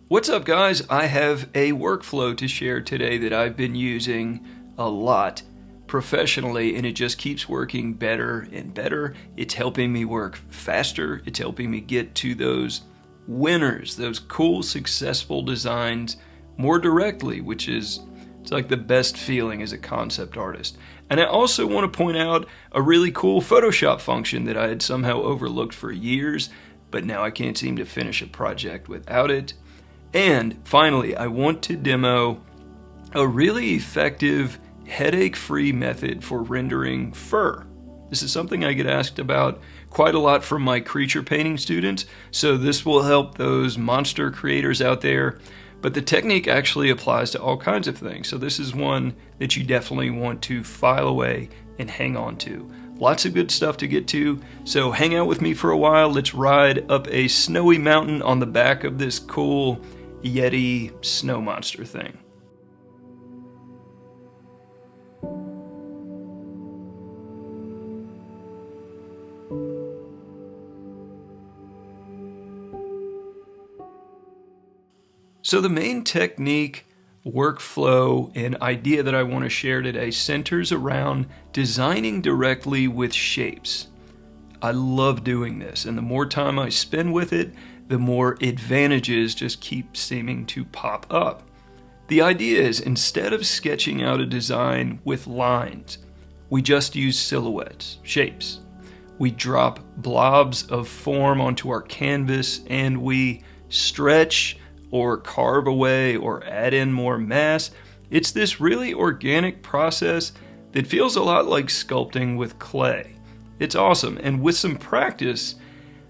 What's up, guys? I have a workflow to share today that I've been using a lot professionally, and it just keeps working better and better. It's helping me work faster. It's helping me get to those winners, those cool, successful designs more directly, which is it's like the best feeling as a concept artist. And I also want to point out a really cool Photoshop function that I had somehow overlooked for years, but now I can't seem to finish a project without it. And finally, I want to demo a really effective, headache-free method for rendering fur. This is something I get asked about quite a lot from my creature painting students, so this will help those monster creators out there. But the technique actually applies to all kinds of things, so this is one that you definitely want to file away and hang on to. Lots of good stuff to get to, so hang out with me for a while. Let's ride up a snowy mountain on the back of this cool yeti snow monster thing. So the main technique, workflow, and idea that I want to share today centers around designing directly with shapes. I love doing this, and the more time I spend with it, the more advantages just keep seeming to pop up. The idea is, instead of sketching out a design with lines, we just use silhouettes, shapes. We drop blobs of form onto our canvas, and we stretch or carve away or add in more mass. It's this really organic process that feels a lot like sculpting with clay. It's awesome, and with some practice,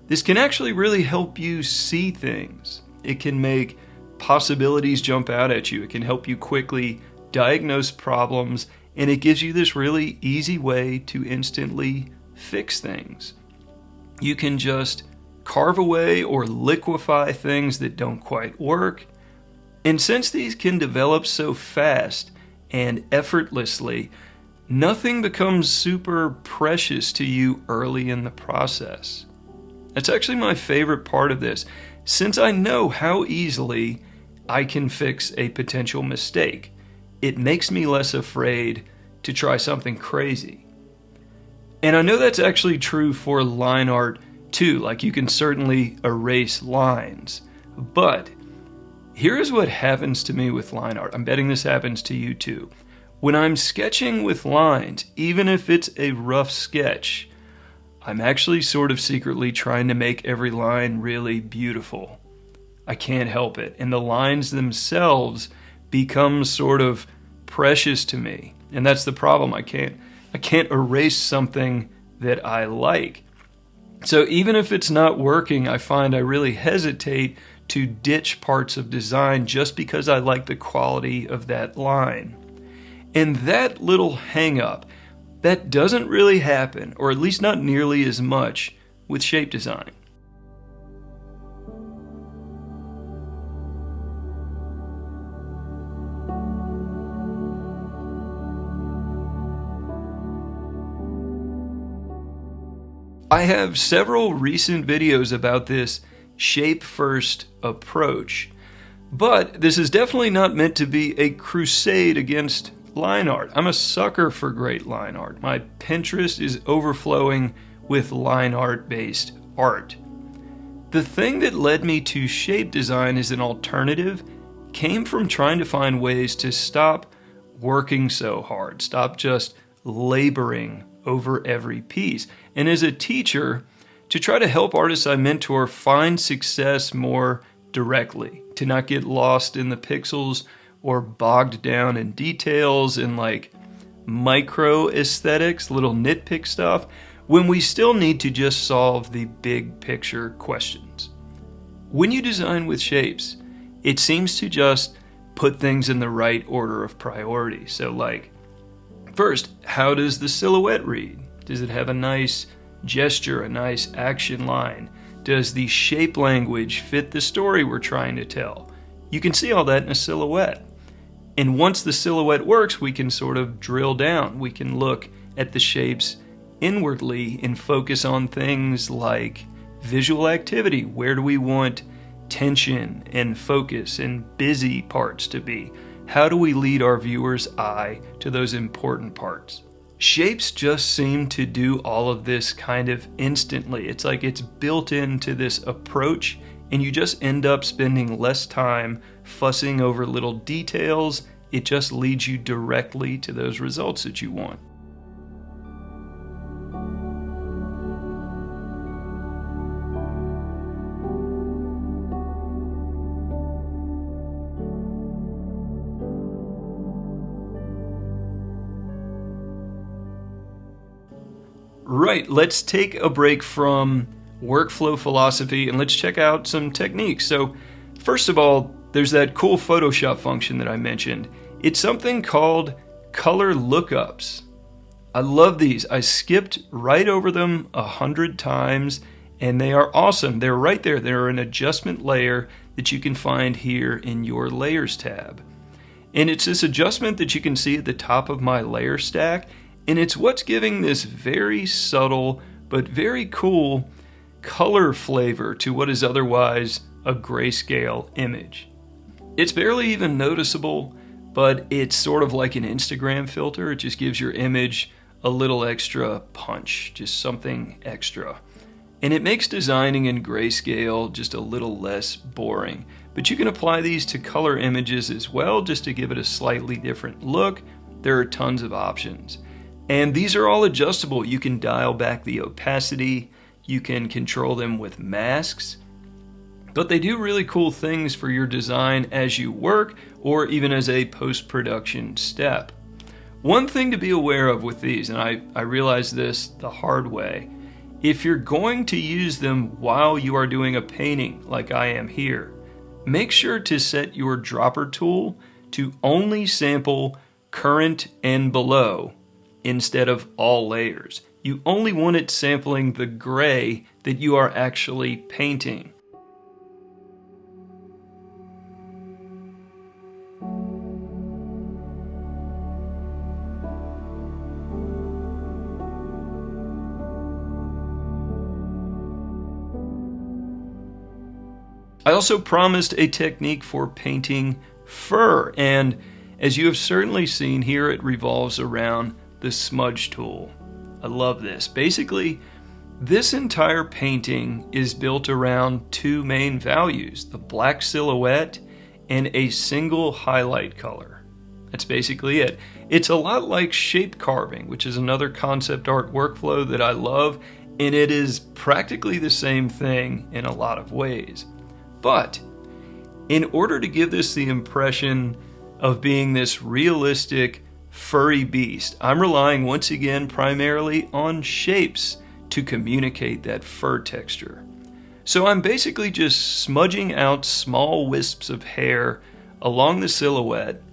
this can actually really help you see things. It can make possibilities jump out at you. It can help you quickly diagnose problems, and it gives you this really easy way to instantly fix things. You can just carve away or liquefy things that don't quite work. And since these can develop so fast and effortlessly, nothing becomes super precious to you early in the process. That's actually my favorite part of this, since I know how easily I can fix a potential mistake. It makes me less afraid to try something crazy. And I know that's actually true for line art too. Like, you can certainly erase lines. But here's what happens to me with line art. I'm betting this happens to you too. When I'm sketching with lines, even if it's a rough sketch, I'm actually sort of secretly trying to make every line really beautiful. I can't help it. And the lines themselves become sort of precious to me. And that's the problem. I can't erase something that I like. So even if it's not working, I find I really hesitate to ditch parts of design just because I like the quality of that line. And that little hang up, that doesn't really happen, or at least not nearly as much, with shape design. I have several recent videos about this shape-first approach, but this is definitely not meant to be a crusade against line art. I'm a sucker for great line art. My Pinterest is overflowing with line art-based art. The thing that led me to shape design as an alternative came from trying to find ways to stop working so hard, stop just laboring over every piece. And as a teacher, to try to help artists I mentor find success more directly, to not get lost in the pixels or bogged down in details and like micro aesthetics, little nitpick stuff, when we still need to just solve the big picture questions. When you design with shapes, it seems to just put things in the right order of priority. So like, first, how does the silhouette read? Does it have a nice gesture, a nice action line? Does the shape language fit the story we're trying to tell? You can see all that in a silhouette. And once the silhouette works, we can sort of drill down. We can look at the shapes inwardly and focus on things like visual activity. Where do we want tension and focus and busy parts to be? How do we lead our viewer's eye to those important parts? Shapes just seem to do all of this kind of instantly. It's like it's built into this approach, and you just end up spending less time fussing over little details. It just leads you directly to those results that you want. Right, let's take a break from workflow philosophy and let's check out some techniques. So, first of all, there's that cool Photoshop function that I mentioned. It's something called color lookups. I love these. I skipped right over them 100 times, and they are awesome. They're right there. They're an adjustment layer that you can find here in your Layers tab. And it's this adjustment that you can see at the top of my layer stack, and it's what's giving this very subtle but very cool color flavor to what is otherwise a grayscale image. It's barely even noticeable, but it's sort of like an Instagram filter. It just gives your image a little extra punch, just something extra. And it makes designing in grayscale just a little less boring. But you can apply these to color images as well, just to give it a slightly different look. There are tons of options. And these are all adjustable. You can dial back the opacity, you can control them with masks, but they do really cool things for your design as you work or even as a post-production step. One thing to be aware of with these, and I realized this the hard way, if you're going to use them while you are doing a painting like I am here, make sure to set your dropper tool to only sample current and below instead of all layers. You only want it sampling the gray that you are actually painting. I also promised a technique for painting fur, and as you have certainly seen here, it revolves around the smudge tool. I love this. Basically, this entire painting is built around two main values, the black silhouette and a single highlight color. That's basically it. It's a lot like shape carving, which is another concept art workflow that I love, and it is practically the same thing in a lot of ways. But in order to give this the impression of being this realistic furry beast, I'm relying once again primarily on shapes to communicate that fur texture. So I'm basically just smudging out small wisps of hair along the silhouette,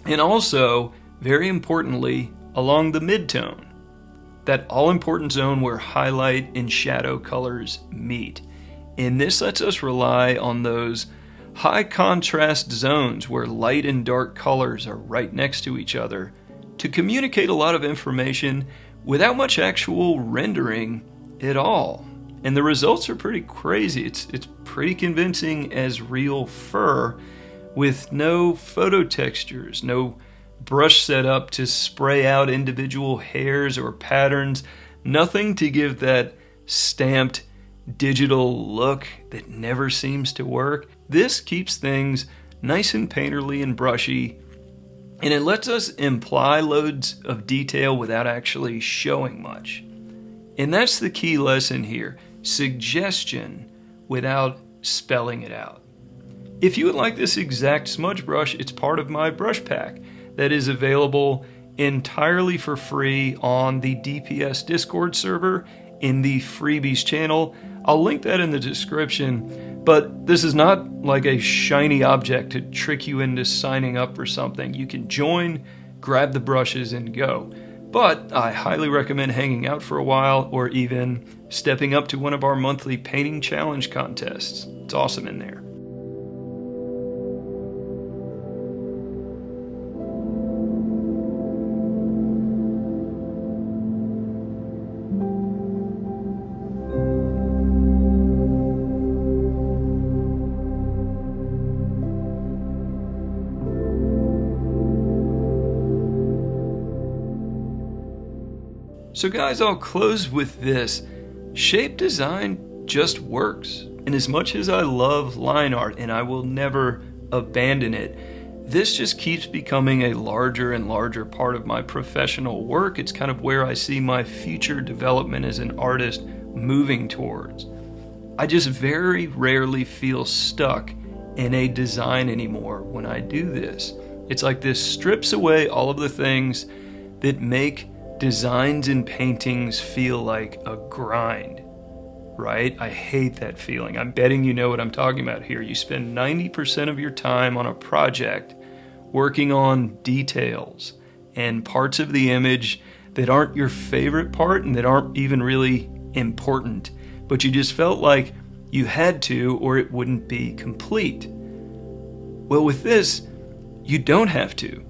and also, very importantly, along the midtone, that all-important zone where highlight and shadow colors meet. And this lets us rely on those high contrast zones where light and dark colors are right next to each other to communicate a lot of information without much actual rendering at all. And the results are pretty crazy. It's pretty convincing as real fur with no photo textures, no brush setup to spray out individual hairs or patterns, nothing to give that stamped digital look that never seems to work. This keeps things nice and painterly and brushy, and it lets us imply loads of detail without actually showing much. And that's the key lesson here, suggestion without spelling it out. If you would like this exact smudge brush, it's part of my brush pack that is available entirely for free on the DPS Discord server in the freebies channel. I'll link that in the description, but this is not like a shiny object to trick you into signing up for something. You can join, grab the brushes, and go. But I highly recommend hanging out for a while or even stepping up to one of our monthly painting challenge contests. It's awesome in there. So guys, I'll close with this. Shape design just works. And as much as I love line art, and I will never abandon it, this just keeps becoming a larger and larger part of my professional work. It's kind of where I see my future development as an artist moving towards. I just very rarely feel stuck in a design anymore when I do this. It's like this strips away all of the things that make designs and paintings feel like a grind, right? I hate that feeling. I'm betting you know what I'm talking about here. You spend 90% of your time on a project working on details and parts of the image that aren't your favorite part and that aren't even really important, but you just felt like you had to or it wouldn't be complete. Well, with this, you don't have to.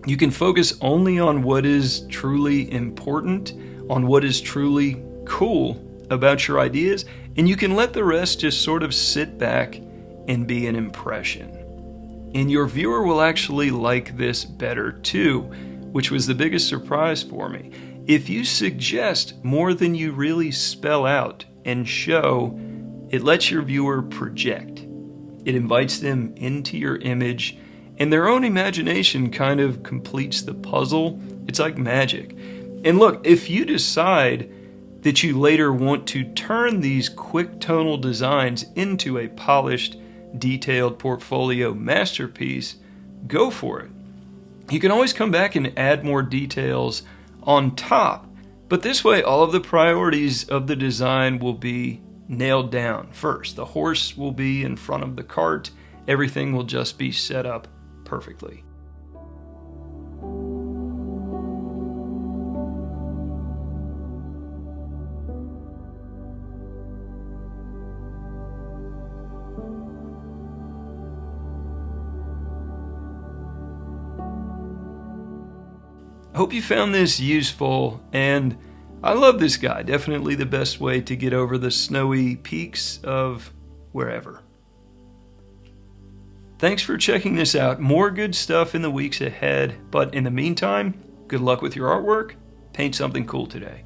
You can focus only on what is truly important, on what is truly cool about your ideas, and you can let the rest just sort of sit back and be an impression. And your viewer will actually like this better too, which was the biggest surprise for me. If you suggest more than you really spell out and show, it lets your viewer project. It invites them into your image, and their own imagination kind of completes the puzzle. It's like magic. And look, if you decide that you later want to turn these quick tonal designs into a polished, detailed portfolio masterpiece, go for it. You can always come back and add more details on top, but this way all of the priorities of the design will be nailed down first. The horse will be in front of the cart. Everything will just be set up perfectly. I hope you found this useful, and I love this guy. Definitely the best way to get over the snowy peaks of wherever. Thanks for checking this out. More good stuff in the weeks ahead, but in the meantime, good luck with your artwork. Paint something cool today.